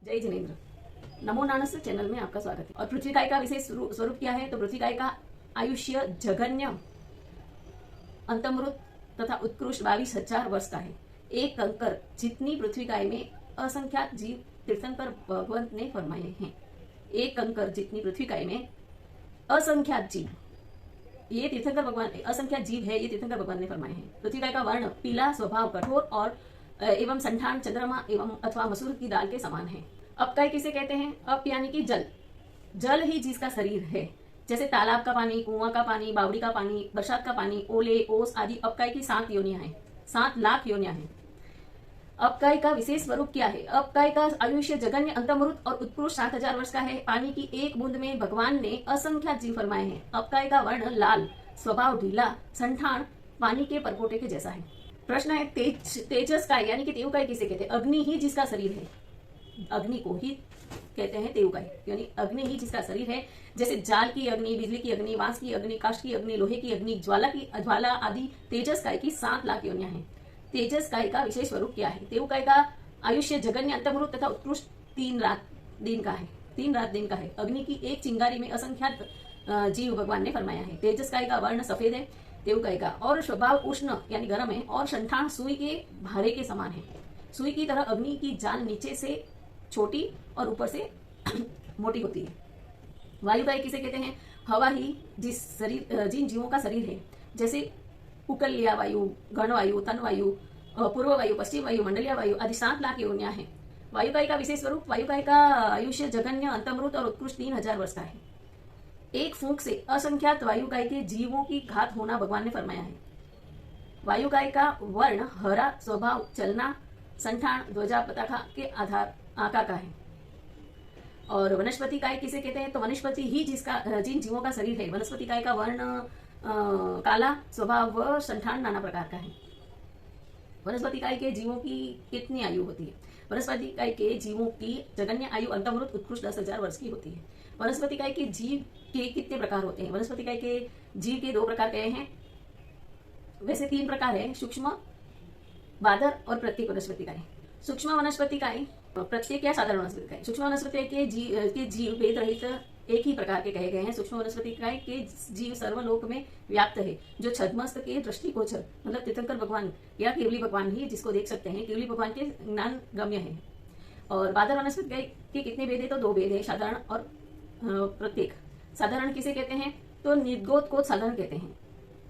जय जिनेन्द्र। नमो nuns channel में आपका स्वागत है। और पृथ्वी काय का विशेष स्वरूप क्या है? तो पृथ्वी काय का आयुष्य जघन्य, अंतमृत तथा उत्कृष्ट 22,000 वर्ष का है। एक कंकर जितनी पृथ्वी काय में असंख्यात जीव तीर्थंकर भगवंत ने फरमाए हैं। एक कंकर जितनी पृथ्वी काय में असंख्यात जीव, ये तीर्थंकर भगवान असंख्यात जीव है, ये तीर्थंकर भगवान ने फरमाए हैं। पृथ्वी काय का वर्ण पीला, स्वभाव कठोर और एवं संठान चंद्रमा एवं अथवा मसूर की दाल के समान है। अपकाय किसे कहते हैं? अप यानी कि जल, जल ही जिसका शरीर है। जैसे तालाब का पानी, कुआं का पानी, बावड़ी का पानी, बरसात का पानी, ओले, ओस आदि अपकाय की 7 योनियां हैं, 7 लाख योनियां हैं। अपकाय का विशेष स्वरूप क्या है? अपकाय का आयुष्य जघन्य, अंतमृत और उत्कृष्ट 7,000 वर्ष का है। पानी की एक बूंद में भगवान ने असंख्यात जीव फरमाए हैं। अपकाय का वर्ण लाल, स्वभाव ढीला, संठान पानी के परपोटे के जैसा है। प्रश्न है तेजस काय यानी कि तेवकाय किसे कहते हैं? अग्नि ही जिसका शरीर है, अग्नि को ही कहते हैं तेवकाय, यानी अग्नि ही जिसका शरीर है। जैसे जाल की अग्नि, बिजली की अग्नि, बांस की अग्नि, काष्ठ की अग्नि, लोहे की अग्नि, ज्वाला आदि तेजस काय की 7 लाख योनियां हैं। तेजस काय का विशेष स्वरूप क्या है? तेवकाय का आयुष्य जघन्य, अंतमृत तथा उत्कृष्ट 3 रात दिन का है, 3 रात दिन का है। अग्नि की एक चिंगारी में असंख्यात जीव भगवान ने फरमाया है। तेजस काय का वर्ण सफेद है तेवकाय का, और स्वभाव उष्ण यानी गर्म है, और संठान सुई के भारे के समान है। सुई की तरह अग्नि की जान नीचे से छोटी और ऊपर से मोटी होती है। वायुकाय किसे कहते हैं? हवा ही जिन जीवों का शरीर है। जैसे उकलिया वायु, गण वायु, तन वायु, पूर्व वायु, पश्चिम वायु, मंडलीय वायु आदि 7 लाख योनियां हैं। वायुकाय का विशेष स्वरूप, वायुकाय का आयुष्य जघन्य, अंतमृत और उत्कृष्ट 3,000 वर्ष का है। एक फूंक से असंख्यात वायुकाय के जीवों की घात होना भगवान ने फरमाया है। वायुकाय का वर्ण हरा, स्वभाव चलना, संठान, ध्वजा, पताका के आकार का है। और वनस्पति काय किसे कहते हैं? तो वनस्पति ही जिन जीवों का शरीर है। वनस्पति काय का वर्ण काला, स्वभाव व संठान नाना प्रकार का है। वनस्पति काय के जीवों की कितनी आयु होती है? वनस्पति काय के जीवों की जघन्य आयु अंतमृत उत्कृष्ट 10,000 वर्ष की होती है। वनस्पति काय के जीव के कितने प्रकार होते हैं? वनस्पति काय के जीव के 2 प्रकार कहे हैं, वैसे 3 प्रकार है, सूक्ष्म, बादर और प्रत्येक वनस्पति काय। सूक्ष्म वनस्पति काय, प्रत्येक या साधारण वनस्पति काय। सूक्ष्म वनस्पति के जीव भेद रहित एक ही प्रकार के कहे गए हैं। सूक्ष्म वनस्पति काय के जीव सर्वलोक में व्याप्त है, जो छद्मस्त के दृष्टिगोचर मतलब तीर्थंकर भगवान या केवली भगवान ही जिसको देख सकते हैं, केवली भगवान के ज्ञान गम्य है। और बादर वनस्पति काय के कितने भेद है? तो 2 भेद है, साधारण और प्रत्येक। साधारण किसे कहते हैं? तो निगोद को साधारण कहते हैं।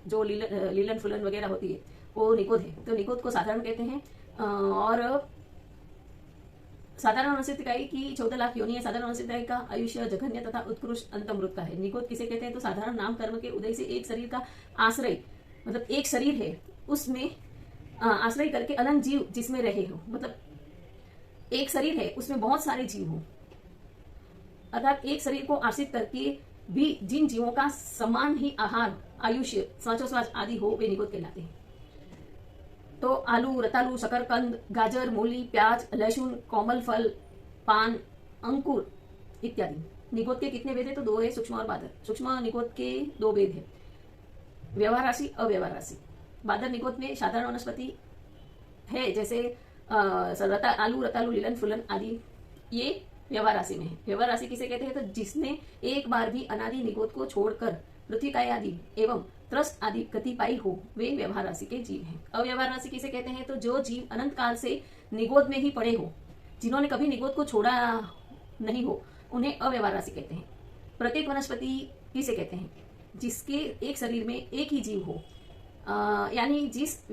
जो लीलन फुलन वगैरह होती है वो निगोद है, तो निगोद को साधारण कहते हैं। और साधारण वनस्पति काय की 14 लाख योनि है। साधारण वनस्पति काय का आयुष्य जघन्य तथा उत्कृष्ट अंतमृत का है। निगोद किसे कहते हैं? तो साधारण नाम कर्म के उदय से एक शरीर का आश्रय, मतलब एक शरीर है उसमें आश्रय करके अनंत जीव जिसमें रहे हो, मतलब एक शरीर है उसमें बहुत सारे जीव हो, अर्थात एक शरीर को आश्रित करके भी जिन जीवों का समान ही आहार, आयुष्य, श्वासोश्वास आदि हो, वे निगोद कहलाते हैं। तो आलू, रतालू, शकरकंद, गाजर, मूली, प्याज, लहसुन, कोमल फल, पान, अंकुर इत्यादि। निगोद के कितने भेद है? तो 2 है, सूक्ष्म और बादर। सूक्ष्म निगोद के 2 भेद है, व्यवहार राशि, अव्यवहार राशि। बादर निगोद में साधारण वनस्पति है, जैसे आलू, रतालू, लीलन फुलन आदि, ये व्यवहार राशि में है। व्यवहार राशि किसे कहते हैं? तो जिसने एक बार भी अनादि निगोद को छोड़कर पृथ्वी काय आदि एवं त्रस्त आदि गति पाई हो, वे व्यवहार राशि के जीव हैं। अव्यवहार राशि किसे कहते हैं? तो जो जीव अनंत काल से निगोद में ही पड़े हो, जिन्होंने कभी निगोद को छोड़ा नहीं हो, उन्हें अव्यवहार राशि कहते हैं। प्रत्येक वनस्पति किसे कहते हैं? जिसके एक शरीर में एक ही जीव हो, यानी जिस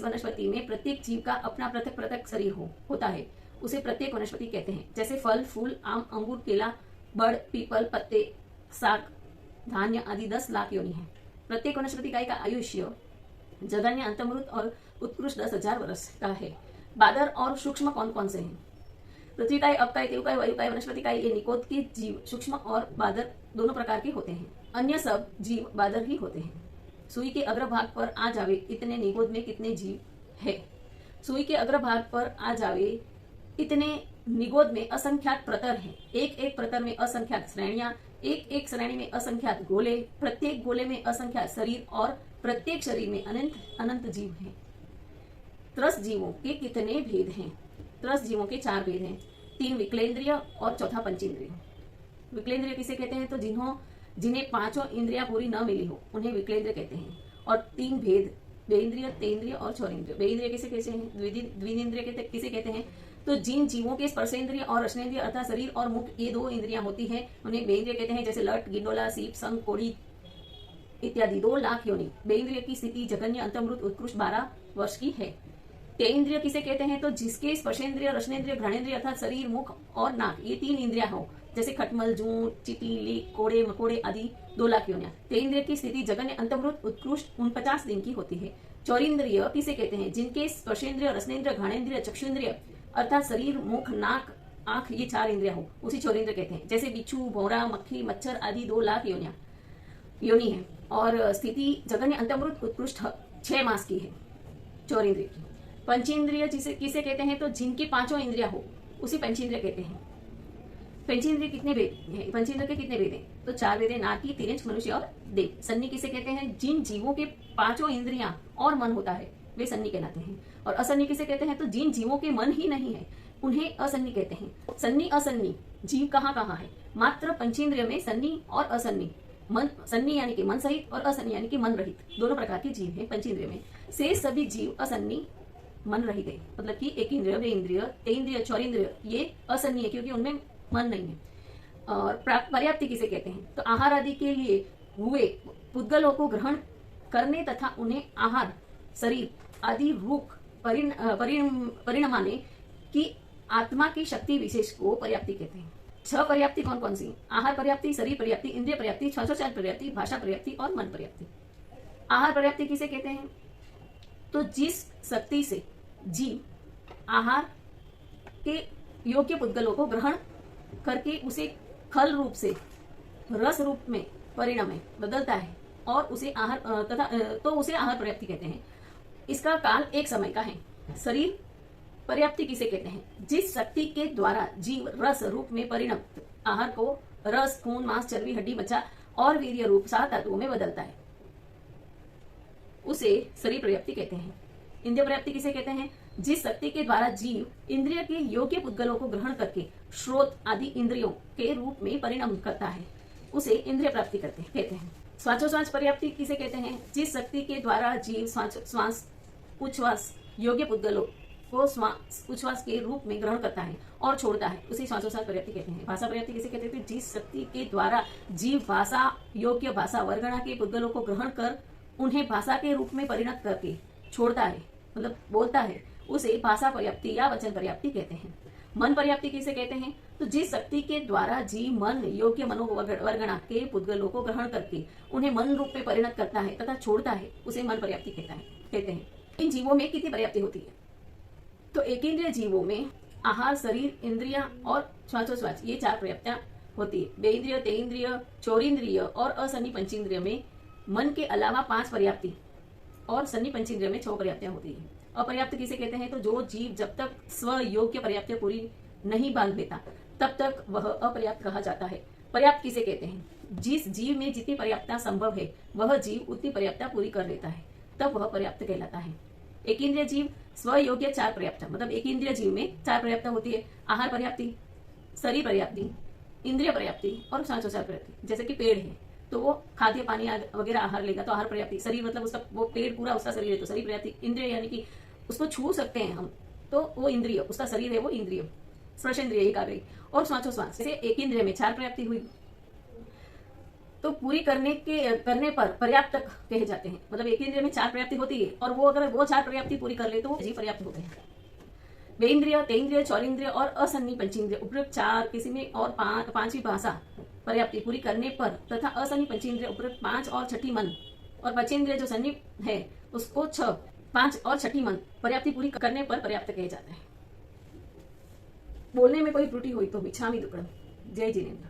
वनस्पति में प्रत्येक जीव का अपना पृथक पृथक शरीर होता है, उसे प्रत्येक वनस्पति कहते हैं। जैसे फल, फूल, आम, अंगूर, केला, बड़, पीपल, पत्ते, साग, धान्य आदि 10 लाख योनि है। प्रत्येक वनस्पति काय का आयुष्य जघन्य, अंतमृत और उत्कृष्ट 10,000 वर्ष का है। बादर और सूक्ष्म कौन कौन से हैं? पृथ्वी काय, अपकाय, तेवकाय, वायुकाय, वनस्पति काय, ये निगोद के जीव सूक्ष्म और बादर दोनों प्रकार के होते हैं। अन्य सब जीव बादर ही होते हैं। सुई के अग्रभाग पर आ जावे इतने निगोद में कितने जीव है? सुई के अग्रभाग पर आ जावे इतने निगोद में असंख्यात प्रतर हैं। एक एक प्रतर में असंख्यात श्रेणियां, एक एक श्रेणी में असंख्यात गोले, प्रत्येक गोले में असंख्यात शरीर और प्रत्येक शरीर में अनंत अनंत जीव हैं। त्रस्त जीवों के कितने भेद हैं? त्रस्त जीवों के 4 भेद हैं। 3 विकलेंद्रिय और चौथा पंचेंद्रिय। विकलेंद्रिय किसे कहते हैं? तो जिन्हें 5 इंद्रियां पूरी न मिली हो उन्हें विकलेंद्रिय कहते हैं। और 3 भेद, बेइंद्रिय, तेंद्रिय और चौरेंद्रिय। बेइंद्रिय किसे कहते हैं? द्विनेंद्रिय किसे कहते हैं? तो जिन जीवों के स्पर्शेंद्रिय और रसनेंद्रिय अर्थात शरीर और मुख ये 2 इंद्रियां होती हैं उन्हें बेइंद्रिय कहते हैं। जैसे लट, गिंडोला, सीप, संख, कोड़ी इत्यादि। 2 लाख योनि। बेइंद्रिय की स्थिति जघन्य अंतर्मृत उत्कृष्ट 12 वर्ष की है। तेंद्रिय किसे कहते हैं? तो जिसके स्पर्शेंद्रिय, रसनेंद्रिय, घ्राणेंद्रिय अर्थात शरीर, मुख और नाक ये 3 इंद्रियां हो, जैसे खटमल, जूं, चीटी, लीक, कोड़े मकोड़े आदि। 2 लाख योनियां। तेंद्रिय की स्थिति जघन्य अंतर्मृत उत्कृष्ट 49 दिन की होती है। चौरेंद्रिय किसे कहते हैं? जिनके स्पर्शेंद्रिय, रसनेंद्रिय, घ्राणेंद्रिय, चक्षुन्द्रिय अर्थात शरीर, मुख, नाक, आंख ये 4 इंद्रियां हो उसी चौरेंद्रिय कहते हैं। जैसे बिच्छू, भौरा, मक्खी, मच्छर आदि। 2 लाख योनि है और स्थिति जघन्य अंतर्मृत उत्कृष्ट 6 मास की है चौरेंद्रिय की। पंचेंद्रिय किसे कहते हैं? तो जिनके 5 इंद्रियां हो उसी पंचेंद्रिय कहते हैं। पंचेंद्रिय कितने भेद हैं? पंचेंद्रिय के कितने भेद हैं? तो 4 भेद हैं। नाकी, तिरंज, मनुष्य और देव। सन्नी किसे कहते हैं? जिन जीवों के 5 इंद्रियां और मन होता है वे सन्नी कहलाते हैं। और असन्नी किसे कहते हैं? तो जिन जीवों के मन ही नहीं है उन्हें असन्नी कहते हैं। सन्नी असन्नी जीव कहाँ कहाँ है? मात्र पंचेंद्रिय में सन्नी और असन्नी। मन सन्नी यानी कि मन सहित और असन्नी यानी कि मन रहित, दोनों प्रकार के जीव हैं पंचेंद्रिय में। से सभी जीव असन्नी मन रहित है, मतलब कि एक इंद्रिय, वे इंद्रिय, तेंद्रिय, चौरेंद्रिय ये असन्नी है क्योंकि उनमें मन नहीं है। और पर्याप्ति किसे कहते हैं? तो आहार आदि के लिए हुए पुद्गलों को ग्रहण करने तथा उन्हें आहार, शरीर आदि रूप परिणमाने की आत्मा की शक्ति विशेष को पर्याप्ति कहते हैं। 6 पर्याप्ति कौन कौन सी? आहार पर्याप्ति, शरीर पर्याप्ति, इंद्रिय पर्याप्ति, श्वासोच्छ्वास पर्याप्ति, भाषा पर्याप्ति और मन पर्याप्ति। आहार पर्याप्ति किसे कहते हैं? तो जिस शक्ति से जीव आहार के योग्य पुद्गलों को ग्रहण करके उसे खल रूप से रस रूप में परिणमे बदलता है और उसे आहार तो उसे आहार पर्याप्ति कहते हैं। इसका काल एक समय का है। शरीर पर्याप्ति किसे कहते हैं? जिस शक्ति के द्वारा जीव रस रूप में परिणत आहार को रस, खून, मांस, चर्बी, हड्डी, मज्जा और वीर्य रूप 7 तत्वों में बदलता है उसे शरीर पर्याप्ति कहते हैं। इंद्रिय पर्याप्ति किसे कहते हैं? जिस शक्ति के द्वारा जीव इंद्रिय के योग्य पुद्गलों को ग्रहण करके श्रोत आदि इंद्रियों के रूप में परिणाम करता है उसे इंद्रिय प्राप्ति कहते हैं। श्वासोच्छ्वास पर्याप्ति किसे कहते हैं? जिस शक्ति के द्वारा जीव श्वास उच्छ्वास योग्य पुद्गलों को उच्छ्वास के रूप में ग्रहण करता है और छोड़ता है उसे श्वासोच्छ्वास पर्याप्ति कहते हैं। भाषा पर्याप्ति किसे कहते हैं? जिस शक्ति के द्वारा जीव भाषा योग्य भाषा वर्गणा के पुद्गलों को ग्रहण कर उन्हें भाषा के रूप में परिणत करके छोड़ता है, मतलब बोलता है, उसे भाषा पर्याप्ति या वचन पर्याप्ति कहते हैं। मन पर्याप्ति किसे कहते हैं? तो जिस शक्ति के द्वारा जीव मन योग्य मनोवर्गणा के पुद्गलों को ग्रहण करके उन्हें मन रूप में परिणत करता है तथा छोड़ता है उसे मन पर्याप्ति कहते हैं। इन जीवों में कितनी पर्याप्ति होती है? तो एकेंद्रिय जीवों में आहार, शरीर, इंद्रियां और श्वासोच्छ्वास ये 4 पर्याप्तियां होती है। बेइंद्रिय, तेंद्रिय, चौरेंद्रिय और असन्नी पंचेंद्रिय में मन के अलावा 5 पर्याप्ति और सन्नी पंचेंद्रिय में 6 पर्याप्तियां होती है। अपर्याप्त किसे कहते हैं? तो जो जीव जब तक स्व योग्य पर्याप्तियां पूरी नहीं बांध लेता तब तक वह अपर्याप्त कहा जाता है। पर्याप्त किसे कहते हैं? जिस जीव में जितनी पर्याप्तता संभव है वह जीव उतनी पर्याप्तता पूरी कर लेता है तब वह पर्याप्त कहलाता है। एक इंद्रिय जीव स्व योग्य 4 पर्याप्तता, मतलब एक इंद्रिय जीव में 4 पर्याप्तता होती है। आहार पर्याप्ति, शरीर पर्याप्ति, इंद्रिय पर्याप्ति और श्वासोच्छ्वास पर्याप्ति। जैसे कि पेड़ है तो वो खाद्य पानी वगैरह आहार लेगा तो आहार पर्याप्ति। शरीर मतलब उसका वो पेड़ पूरा उसका शरीर है तो शरीर पर्याप्ति। इंद्रिय यानी कि उसको छू सकते हैं हम तो वो इंद्रिय, उसका शरीर है वो इंद्रिय, स्पर्शेंद्रिय एक आ गई। और श्वासोच्छ्वास से एक इंद्रिय में 4 पर्याप्ति हुई तो पूरी करने पर पर्याप्त कहे जाते हैं। मतलब एक इंद्रिय में 4 पर्याप्ति होती है और वो अगर वो 4 पर्याप्ति पूरी कर ले तो वो जीव पर्याप्त होते हैं। बेइंद्रिय, तेंद्रिय, चौरेंद्रिय और असन्नी पंचेंद्रिय उपयुक्त 4 किसी में और 5वीं भाषा पर्याप्ति पूरी करने पर तथा असन्नी पंचेंद्रिय उपयुक्त 5 और 6ठी मन और पंचेंद्रिय जो सन्नी है उसको 6, 5 और 6ठी मन पर्याप्ति पूरी करने पर पर्याप्त कहे जाता है। बोलने में कोई त्रुटि हुई तो मिच्छामि दुक्कडम। जय जिनेन्द्र।